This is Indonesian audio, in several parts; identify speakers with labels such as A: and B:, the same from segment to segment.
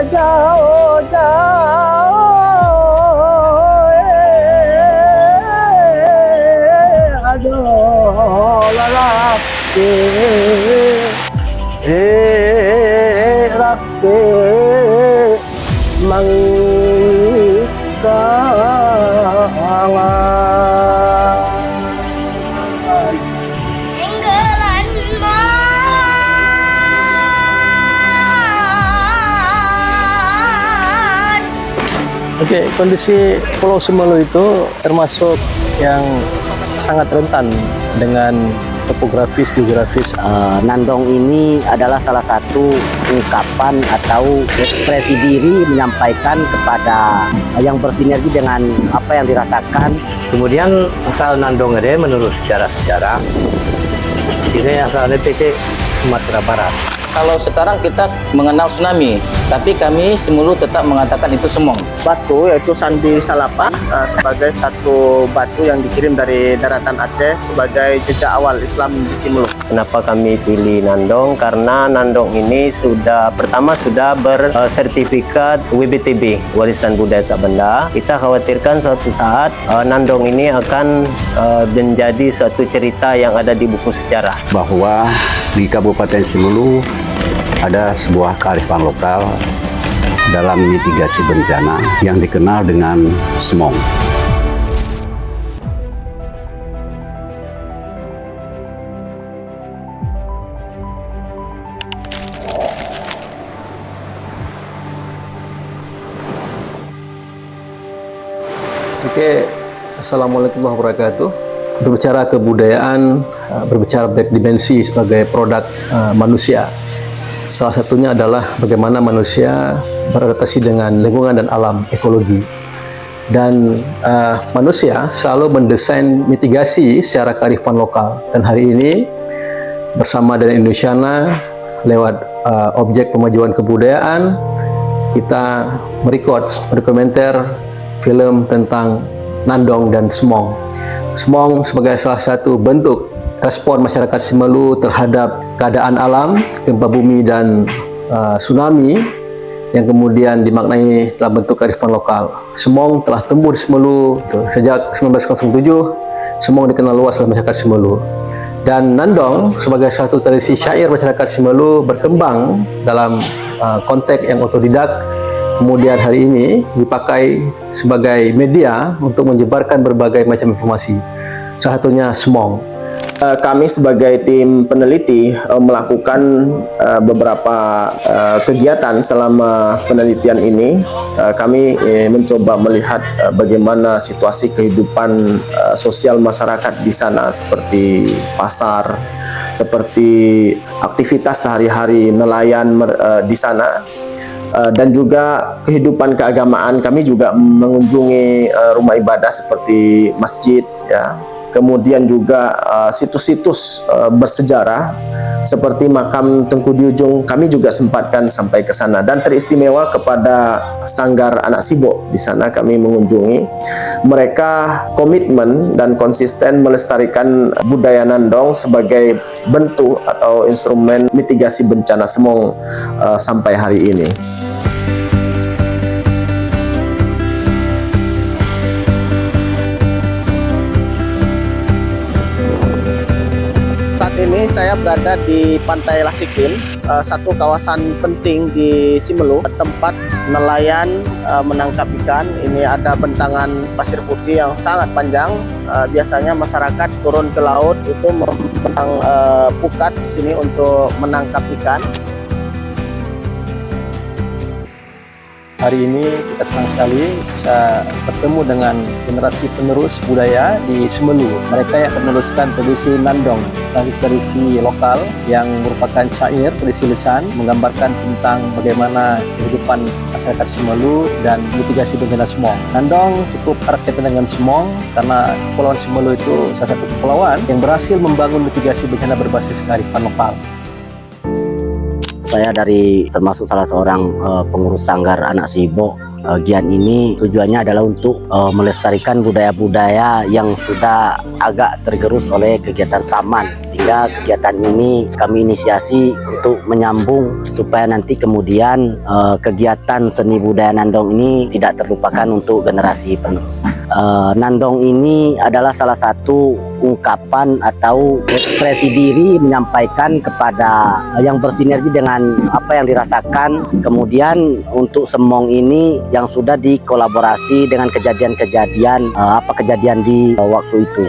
A: jauh jauh aduh lalaki rakti mengikalangan
B: Enggelan man.
C: Oke, kondisi Pulau Semelu itu termasuk yang sangat rentan dengan topografis, geografis.
D: Nandong ini adalah salah satu ungkapan atau ekspresi diri menyampaikan kepada yang bersinergi dengan apa yang dirasakan.
E: Kemudian asal Nandong ini menurut sejarah-sejarah ini asalnya PT Sumatera Barat.
F: Kalau sekarang kita mengenal tsunami, tapi kami Semulu tetap mengatakan itu semong.
A: batu yaitu Sandi Salapa sebagai satu batu yang dikirim dari daratan Aceh sebagai jejak awal Islam di Simelu.
G: Kenapa kami pilih Nandong? Karena Nandong ini sudah bersertifikat WBTB, Warisan Budaya Tak Benda. Kita khawatirkan suatu saat Nandong ini akan menjadi suatu cerita yang ada di buku sejarah.
H: Bahwa di Kabupaten Simelu ada sebuah kearifan lokal dalam mitigasi bencana yang dikenal dengan SMONG.
C: Oke, Assalamualaikum warahmatullahi wabarakatuh. Berbicara kebudayaan, berbicara back dimensi sebagai produk manusia. Salah satunya adalah bagaimana manusia beradaptasi dengan lingkungan dan alam, ekologi. Dan manusia selalu mendesain mitigasi secara kearifan lokal. Dan hari ini bersama dengan Indosiana lewat objek pemajuan kebudayaan, kita merekod dokumenter film tentang Nandong dan SMONG. SMONG sebagai salah satu bentuk respon masyarakat Simelu terhadap keadaan alam, gempa bumi dan tsunami yang kemudian dimaknai dalam bentuk kearifan lokal. SMONG telah tumbuh di Simelu sejak 1907. SMONG dikenal luas oleh masyarakat Simelu. Dan Nandong sebagai satu tradisi syair masyarakat Simelu berkembang dalam konteks yang otodidak. Kemudian hari ini dipakai sebagai media untuk menyebarkan berbagai macam informasi. Salah satunya SMONG.
A: Kami sebagai tim peneliti melakukan beberapa kegiatan selama penelitian ini. Kami mencoba melihat bagaimana situasi kehidupan sosial masyarakat di sana, seperti pasar, seperti aktivitas sehari-hari nelayan di sana. Dan juga kehidupan keagamaan. Kami juga mengunjungi rumah ibadah seperti masjid, ya. Kemudian juga situs-situs bersejarah seperti makam Tengku Diujung, kami juga sempatkan sampai ke sana. Dan teristimewa kepada Sanggar Anak Sibo, di sana kami mengunjungi. Mereka komitmen dan konsisten melestarikan budaya Nandong sebagai bentuk atau instrumen mitigasi bencana SMONG sampai hari ini. Saat ini saya berada di Pantai Lasikin, satu kawasan penting di Simelu, tempat nelayan menangkap ikan. Ini ada bentangan pasir putih yang sangat panjang. Biasanya masyarakat turun ke laut itu membentang pukat di sini untuk menangkap ikan.
C: Hari ini kita senang sekali bisa bertemu dengan generasi penerus budaya di Simelu. Mereka yang meneruskan tradisi Nandong, satu tradisi lokal yang merupakan syair, tradisi lisan, menggambarkan tentang bagaimana kehidupan masyarakat Simelu dan mitigasi bencana SMONG. Nandong cukup erat kaitan dengan SMONG karena Kepulauan Simelu itu salah satu kepulauan yang berhasil membangun mitigasi bencana berbasis kearifan lokal.
D: Saya termasuk salah seorang pengurus Sanggar Anak Sibo Gian ini tujuannya adalah untuk melestarikan budaya-budaya yang sudah agak tergerus oleh kegiatan Saman, sehingga kegiatan ini kami inisiasi untuk menyambung supaya nanti kemudian kegiatan seni budaya Nandong ini tidak terlupakan untuk generasi penerus. Nandong ini adalah salah satu ungkapan atau ekspresi diri menyampaikan kepada yang bersinergi dengan apa yang dirasakan. Kemudian untuk semong ini yang sudah dikolaborasi dengan kejadian-kejadian kejadian di waktu itu.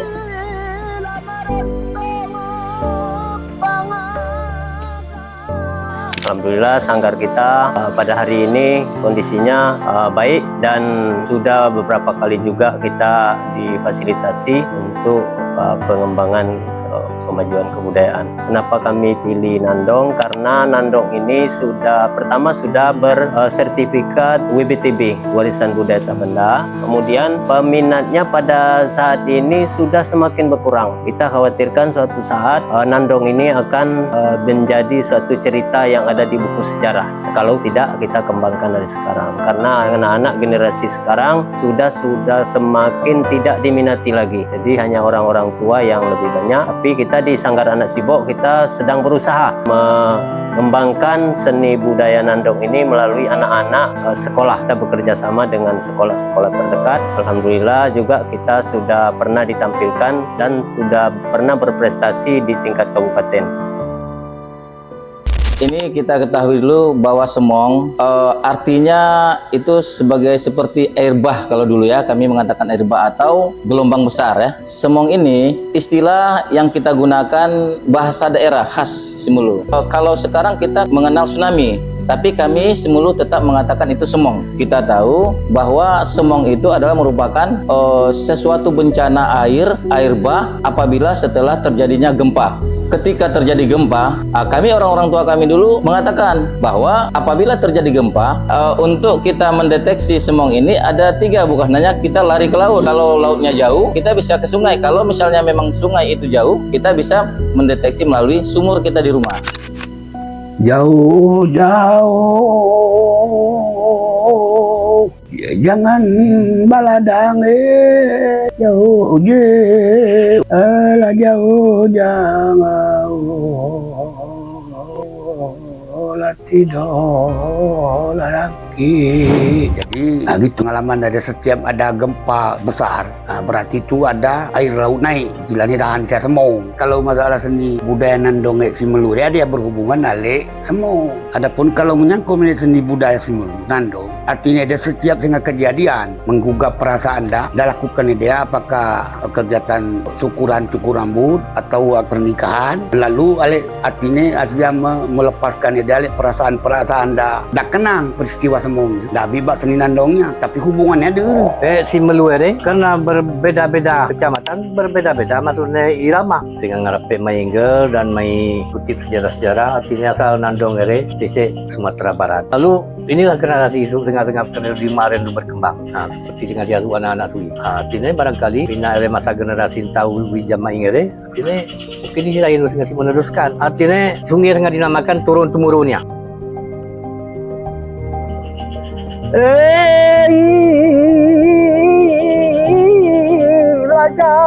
G: Alhamdulillah sanggar kita pada hari ini kondisinya baik dan sudah beberapa kali juga kita difasilitasi untuk pengembangan kemajuan kebudayaan. Kenapa kami pilih Nandong? Karena Nandong ini pertama sudah bersertifikat WBTB, Warisan Budaya Tak Benda. Kemudian peminatnya pada saat ini sudah semakin berkurang. Kita khawatirkan suatu saat Nandong ini akan menjadi suatu cerita yang ada di buku sejarah. Kalau tidak, kita kembangkan dari sekarang. Karena anak-anak generasi sekarang sudah semakin tidak diminati lagi. Jadi hanya orang-orang tua yang lebih banyak. Tapi kita di Sanggar Anak Sibok kita sedang berusaha mengembangkan seni budaya Nandong ini melalui anak-anak sekolah. Kita bekerja sama dengan sekolah-sekolah terdekat. Alhamdulillah juga kita sudah pernah ditampilkan dan sudah pernah berprestasi di tingkat kabupaten.
F: Ini kita ketahui dulu bahwa semong artinya itu seperti air bah kalau dulu ya, kami mengatakan air bah atau gelombang besar ya. Semong ini istilah yang kita gunakan bahasa daerah khas Simulu. Kalau sekarang kita mengenal tsunami, tapi kami Simulu tetap mengatakan itu semong. Kita tahu bahwa semong itu adalah merupakan sesuatu bencana air bah apabila setelah terjadinya gempa. Ketika terjadi gempa, kami orang-orang tua kami dulu mengatakan bahwa apabila terjadi gempa, untuk kita mendeteksi semong ini ada 3, bukan hanya kita lari ke laut. Kalau lautnya jauh, kita bisa ke sungai. Kalau misalnya memang sungai itu jauh, kita bisa mendeteksi melalui sumur kita di rumah.
I: Jauh-jauh, ya jangan baladang jauh jangan tidur lagi. Jadi gitu pengalaman dari setiap ada gempa besar, berarti itu ada air laut naik, istilahnya dahan saya semong. Kalau masalah seni budaya Nandong Simelu dia berhubungan dengan semong. Adapun kalau menyangkut seni budaya Simelu Nandong, artinya dia setiap dengan kejadian menggugah perasaan dah lakukan dia, apakah kegiatan syukuran cukur rambut atau pernikahan, lalu artinya dia melepaskan dia perasaan dah kenang peristiwa semong dah bibak seni Nandongnya, tapi hubungannya dulu.
E: Simelu ini karena berbeda-beda kecamatan, berbeda-beda maksudnya irama, sehingga ngarep mainggel dan main kutip sejarah-sejarah. Artinya asal Nandong ini di Sumatera Barat. Lalu inilah generasi itu dengan di kemarin itu berkembang. Seperti dengan dia anak-anak itu. Artinya barangkali bina oleh masa generasi tahu wijama ingere. Artinya mungkin ini lain harus meneruskan. Artinya sungai yang dinamakan turun temurunnya.
I: Raja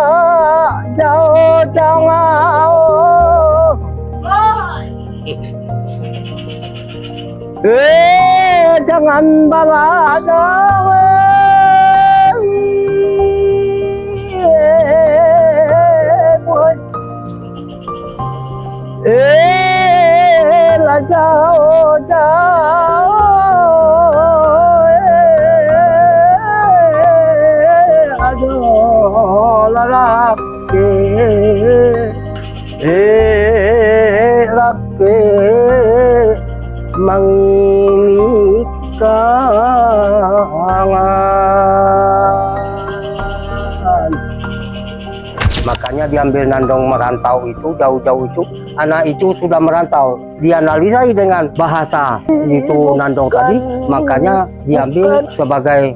I: jauh jangan jangan baladang lah jauh laki mengikangan. Makanya diambil Nandong merantau itu jauh-jauh itu, anak itu sudah merantau, dianalisa dengan bahasa itu Nandong tadi, makanya diambil sebagai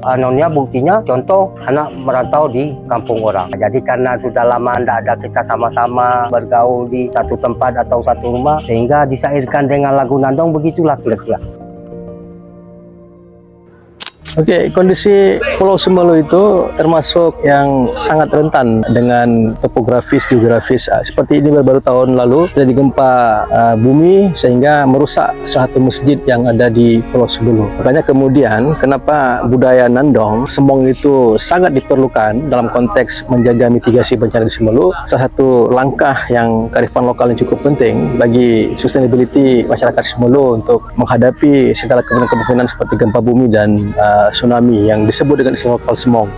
I: buktinya contoh anak merantau di kampung orang. Jadi karena sudah lama tidak ada kita sama-sama bergaul di satu tempat atau satu rumah, sehingga disairkan dengan lagu Nandong, begitulah kira-kira.
C: Oke, kondisi Pulau Semelu itu termasuk yang sangat rentan dengan topografis, geografis. Seperti ini baru tahun lalu terjadi gempa bumi sehingga merusak satu masjid yang ada di Pulau Semelu. Makanya kemudian kenapa budaya Nandong, Semong itu sangat diperlukan dalam konteks menjaga mitigasi bencana di Semelu. Salah satu langkah yang kearifan lokal yang cukup penting bagi sustainability masyarakat Semelu untuk menghadapi segala kemungkinan seperti gempa bumi dan tsunami yang disebut dengan istilah lokal Semong.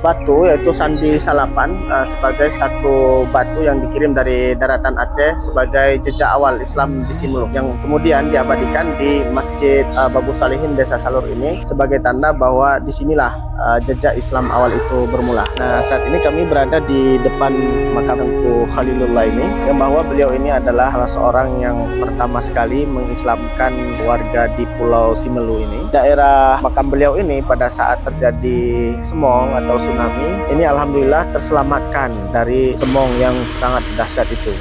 A: Batu yaitu Sandi Salapan sebagai satu batu yang dikirim dari daratan Aceh sebagai jejak awal Islam di Simelu yang kemudian diabadikan di Masjid Babu Salihin Desa Salur ini sebagai tanda bahwa disinilah jejak Islam awal itu bermula. Nah, saat ini kami berada di depan makam Tengku Khalilullah ini yang bahwa beliau ini adalah salah seorang yang pertama sekali mengislamkan warga di Pulau Simelu ini. Daerah makam beliau ini pada saat terjadi semong atau tsunami ini alhamdulillah terselamatkan dari semong yang sangat dahsyat itu.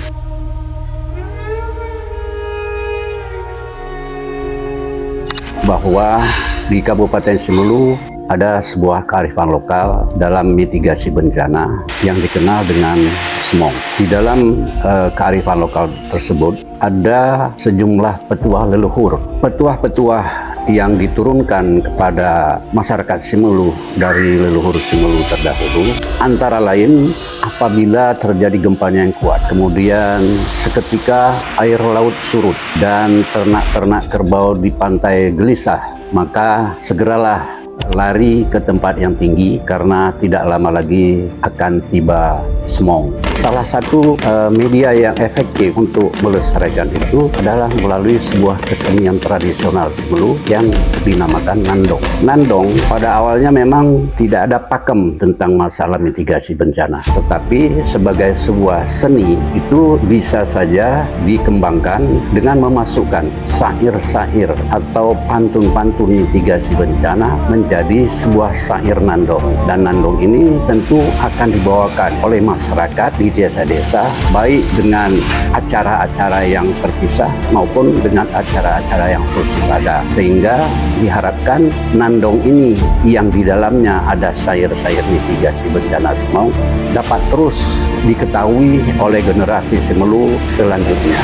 H: Bahwa di Kabupaten Simelu ada sebuah kearifan lokal dalam mitigasi bencana yang dikenal dengan semong. Di dalam kearifan lokal tersebut ada sejumlah petuah leluhur. Petuah-petuah yang diturunkan kepada masyarakat Simelu dari leluhur Simelu terdahulu antara lain apabila terjadi gempanya yang kuat, kemudian seketika air laut surut dan ternak-ternak kerbau di pantai gelisah, maka segeralah lari ke tempat yang tinggi karena tidak lama lagi akan tiba semong. Salah satu media yang efektif untuk melestarikan itu adalah melalui sebuah kesenian tradisional Simelu yang dinamakan Nandong. Nandong pada awalnya memang tidak ada pakem tentang masalah mitigasi bencana, tetapi sebagai sebuah seni itu bisa saja dikembangkan dengan memasukkan syair-syair atau pantun-pantun mitigasi bencana menjadi sebuah syair Nandong. Dan Nandong ini tentu akan dibawakan oleh masyarakat di desa-desa, baik dengan acara-acara yang terpisah maupun dengan acara-acara yang khusus ada, sehingga diharapkan Nandong ini yang di dalamnya ada syair-syair mitigasi bencana semong dapat terus diketahui oleh generasi Simelu selanjutnya.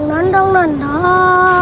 B: Nandong